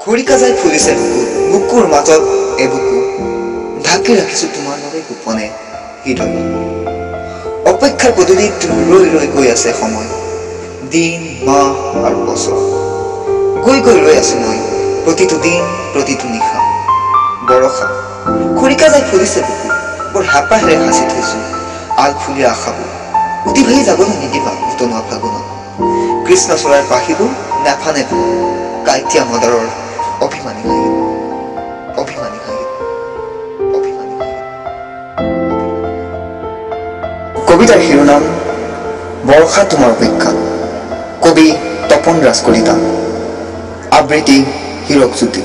খৰিকাজাই ফুলিছে বুকুৰ মাজত এবুকু ঢাকি ৰাখিছো তোমাৰ বাবে গোপনে হৃদয় অপেক্ষাৰ পদূলিত ৰৈ ৰৈ গৈ আছে সময় দিন মাহ আৰু বছৰ গৈ গৈ ৰৈ আছো মই প্ৰতিটো দিন প্ৰতিটো নিশা বৰষা খৰিকাজাই ফুলিছে বুকু বৰ হেঁপাহেৰে সাঁচি থৈছো আলফুলীয়া আশাবোৰ উটি ভাহি যাবলৈ নিদিবা উতনোৱা ফাগুনত কৃষ্ণচূড়াৰ পাখিবোৰ নেফা কাইটীয়া মদাৰৰ অভিমানী হাঁহিব অভিমানী হাঁহিব অভিমানী হাঁহিব কবিতাৰ শিৰোনাম বৰ্ষা তোমাৰ অপেক্ষাত কবি তপন ৰাজ কলিতা আবৃত্তি হীৰক জ্যোতি